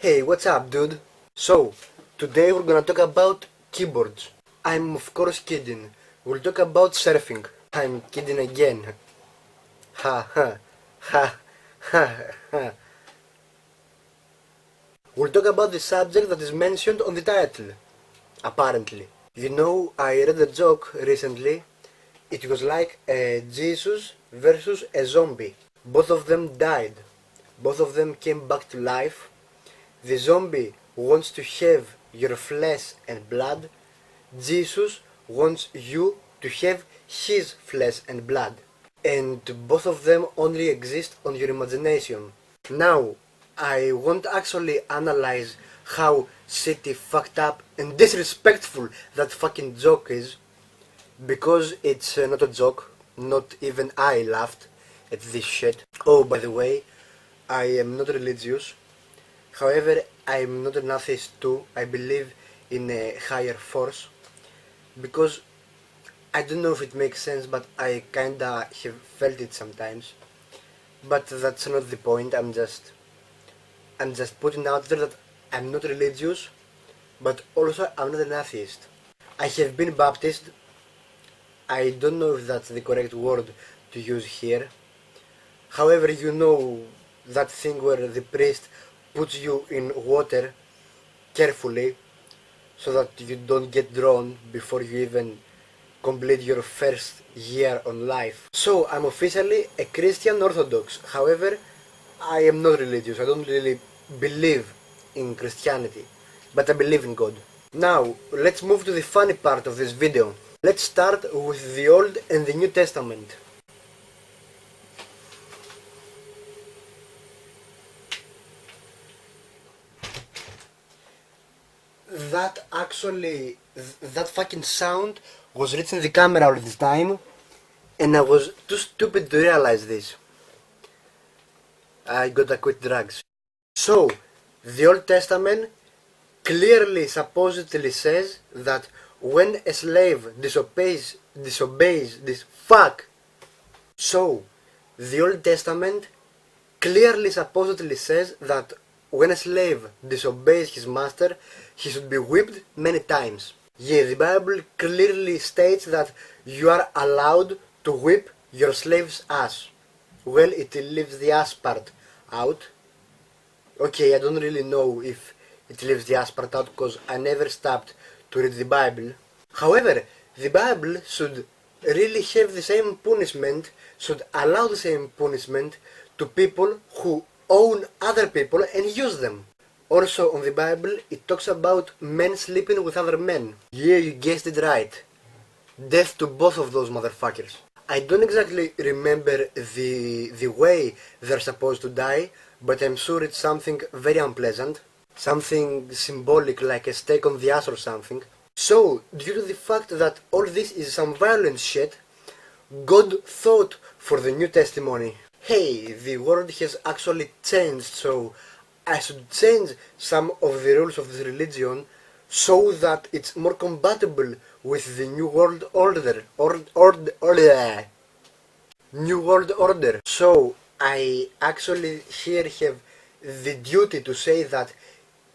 Hey, what's up, dude? So, today we're gonna talk about keyboards. I'm of course kidding. We'll talk about surfing. I'm kidding again. Ha ha ha ha ha. We'll talk about the subject that is mentioned on the title. Apparently. You know, I read a joke recently. It was like Jesus versus a zombie. Both of them died. Both of them came back to life. The zombie wants to have your flesh and blood. Jesus wants you to have his flesh and blood. And both of them only exist on your imagination. Now, I won't actually analyze how shitty, fucked up, and disrespectful that fucking joke is, because it's not a joke. Not even I laughed at this shit. Oh, by the way, I am not religious. However, I'm not an atheist too. I believe in a higher force, because I don't know if it makes sense, but I kinda have felt it sometimes. But that's not the point. I'm just putting out there that I'm not religious, but also I'm not an atheist. I have been baptized. I don't know if that's the correct word to use here. However, you know that thing where the priest puts you in water carefully so that you don't get drowned before you even complete your first year on life. So I'm officially a Christian Orthodox. However, I am not religious. I don't really believe in Christianity, but I believe in God. Now, let's move to the funny part of this video. Let's start with the Old and the New Testament. That fucking sound was reaching the camera all this time, and I was too stupid to realize this. I gotta quit drugs. So, the Old Testament clearly supposedly says that when a slave disobeys this fuck. So, the Old Testament clearly supposedly says that when a slave disobeys his master, he should be whipped many times. Yeah, the Bible clearly states that you are allowed to whip your slave's ass. Well, it leaves the ass part out. Okay, I don't really know if it leaves the ass part out because I never stopped to read the Bible. However, the Bible should really have the same punishment, should allow the same punishment to people who own other people and use them. Also on the Bible it talks about men sleeping with other men. Yeah, you guessed it right. Death to both of those motherfuckers. I don't exactly remember the way they're supposed to die, but I'm sure it's something very unpleasant. Something symbolic like a stake on the ass or something. So, due to the fact that all this is some violent shit, God thought for the new testimony, hey, the world has actually changed, so I should change some of the rules of this religion so that it's more compatible with the New World Order. New World Order. So I actually here have the duty to say that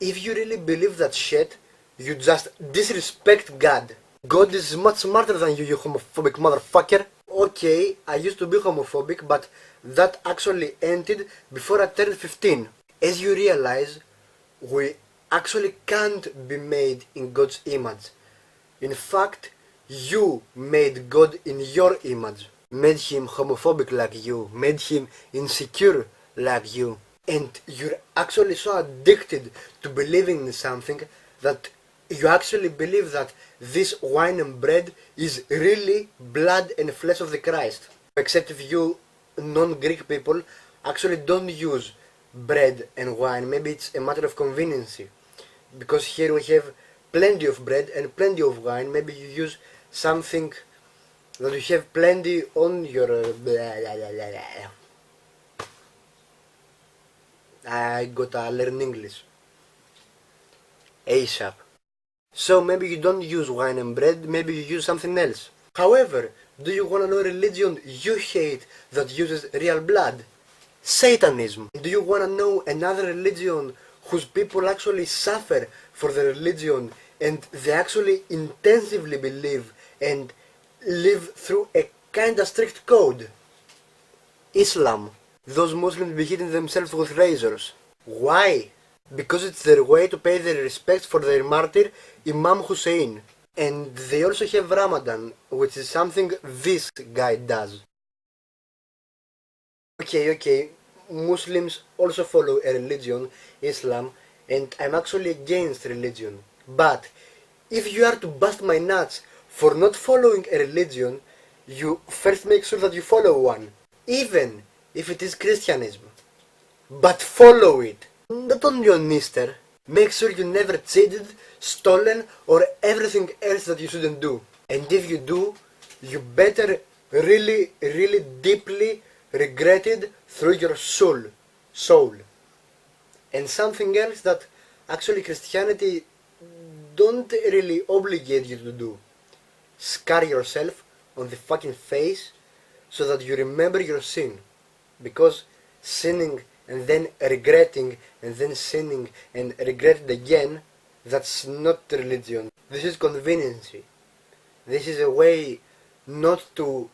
if you really believe that shit, you just disrespect God. God is much smarter than you, you homophobic motherfucker. Okay, I used to be homophobic, but that actually ended before I turned 15. As you realize, we actually can't be made in God's image. In fact, you made God in your image. Made him homophobic like you, made him insecure like you. And you're actually so addicted to believing in something that you actually believe that this wine and bread is really blood and flesh of the Christ. Except if you non-Greek people actually don't use bread and wine. Maybe it's a matter of convenience. Because here we have plenty of bread and plenty of wine. Maybe you use something that you have plenty on your... I gotta learn English ASAP. So maybe you don't use wine and bread, maybe you use something else. However, do you wanna know a religion you hate that uses real blood? Satanism. Do you wanna know another religion whose people actually suffer for their religion and they actually intensively believe and live through a kinda strict code. Islam. Those Muslims beheading themselves with razors. Why? Because it's their way to pay their respects for their martyr Imam Hussein. And they also have Ramadan, which is something this guy does. Okay, Muslims also follow a religion, Islam, and I'm actually against religion. But if you are to bust my nuts for not following a religion, you first make sure that you follow one, even if it is Christianism. But follow it. Not only on Easter, make sure you never cheated, stolen, or everything else that you shouldn't do. And if you do, you better really, really deeply regret it through your soul. And something else that actually Christianity don't really obligate you to do. Scar yourself on the fucking face so that you remember your sin. Because sinning and then regretting and then sinning and regret it again, that's not religion. This is conveniency. This is a way not to,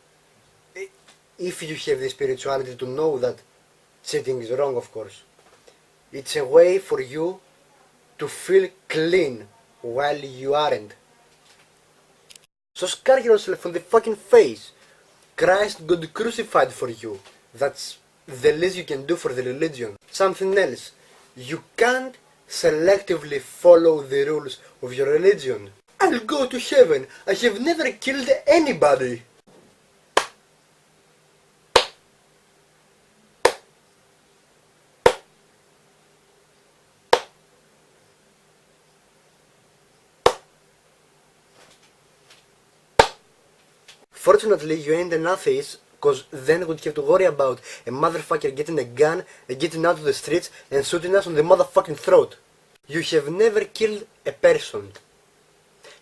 if you have the spirituality, to know that cheating is wrong, of course. It's a way for you to feel clean while you aren't. So scar yourself on the fucking face. Christ got crucified for you. That's the least you can do for the religion. Something else. You can't selectively follow the rules of your religion. I'll go to heaven. I have never killed anybody. Fortunately, you ain't an atheist, cause then we'd have to worry about a motherfucker getting a gun and getting out of the streets and shooting us on the motherfucking throat. You have never killed a person.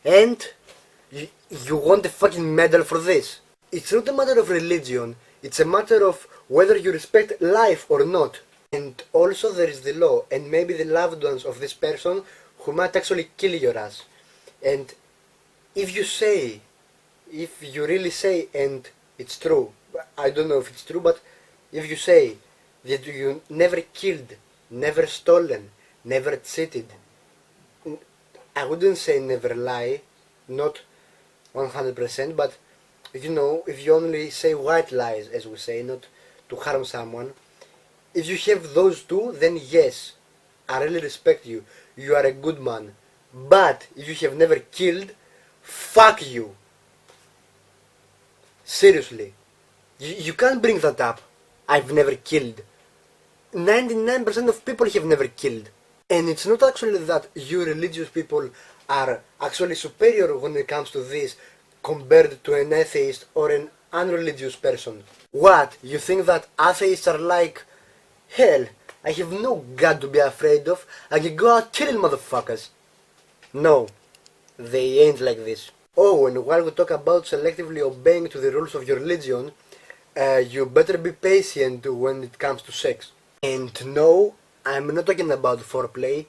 And you want a fucking medal for this. It's not a matter of religion, it's a matter of whether you respect life or not. And also there is the law, and maybe the loved ones of this person who might actually kill your ass. And if you really say, and it's true, I don't know if it's true, but if you say that you never killed, never stolen, never cheated, I wouldn't say never lie, not 100%, but you know, if you only say white lies, as we say, not to harm someone, if you have those two, then yes, I really respect you, you are a good man. But if you have never killed, fuck you. Seriously. You can't bring that up. I've never killed. 99% of people have never killed. And it's not actually that you religious people are actually superior when it comes to this compared to an atheist or an unreligious person. What? You think that atheists are like, hell, I have no God to be afraid of, I can go out killing motherfuckers. No, they ain't like this. Oh, and while we talk about selectively obeying to the rules of your religion, you better be patient when it comes to sex. And no, I'm not talking about foreplay.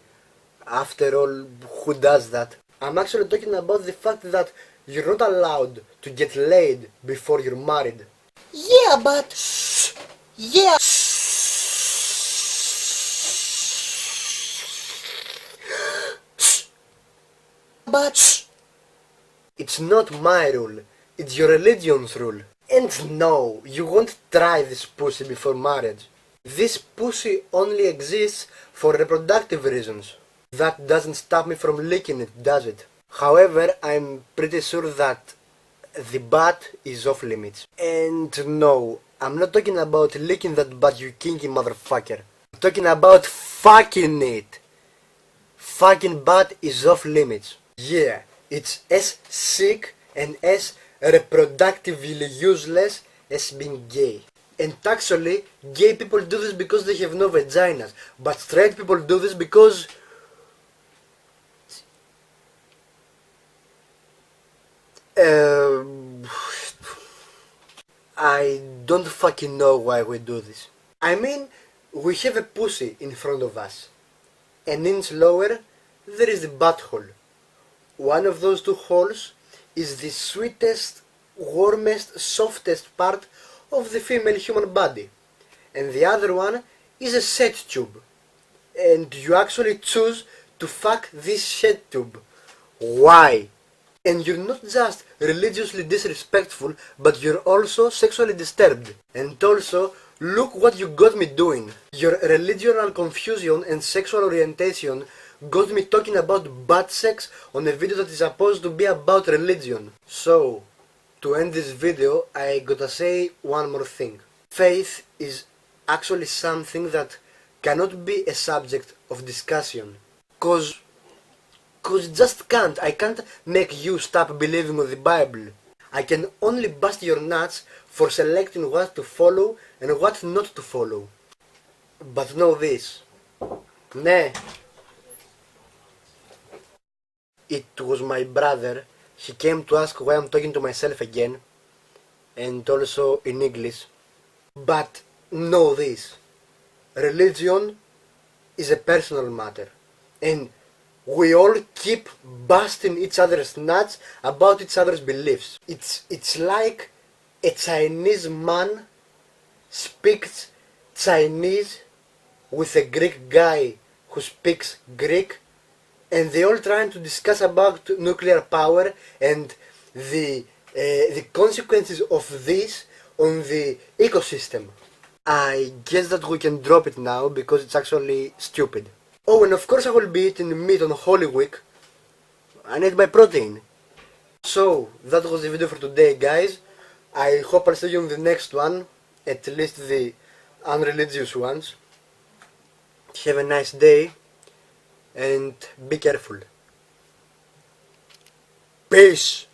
After all, who does that? I'm actually talking about the fact that you're not allowed to get laid before you're married. Yeah, but... Yeah. But... It's not my rule, it's your religion's rule. And no, you won't try this pussy before marriage. This pussy only exists for reproductive reasons. That doesn't stop me from licking it, does it? However, I'm pretty sure that the butt is off limits. And no, I'm not talking about licking that butt, you kinky motherfucker. I'm talking about fucking it. Fucking butt is off limits. Yeah, it's as sick and as reproductively useless as being gay. And actually, gay people do this because they have no vaginas, but straight people do this because I don't fucking know why we do this. I mean, we have a pussy in front of us. an inch lower, there is the butthole. One of those two holes is the sweetest, warmest, softest part of the female human body, and the other one is a set tube. And you actually choose to fuck this set tube. Why? And you're not just religiously disrespectful, but you're also sexually disturbed. And also, look what you got me doing. Your religional confusion and sexual orientation got me talking about butt sex on a video that is supposed to be about religion. So, to end this video, I gotta say one more thing. Faith is actually something that cannot be a subject of discussion. Cause it just can't. I can't make you stop believing in the Bible. I can only bust your nuts for selecting what to follow and what not to follow. But know this. Ναι. It was my brother. He came to ask why I'm talking to myself again. And also in English. But know this. Religion is a personal matter. And we all keep busting each other's nuts about each other's beliefs. It's like a Chinese man speaks Chinese with a Greek guy who speaks Greek, and they all trying to discuss about nuclear power and the consequences of this on the ecosystem. I guess that we can drop it now because it's actually stupid. Oh, and of course I will be eating meat on Holy Week. I need my protein. So, that was the video for today, guys. I hope I'll see you in the next one, at least the unreligious ones. Have a nice day, and be careful. Peace!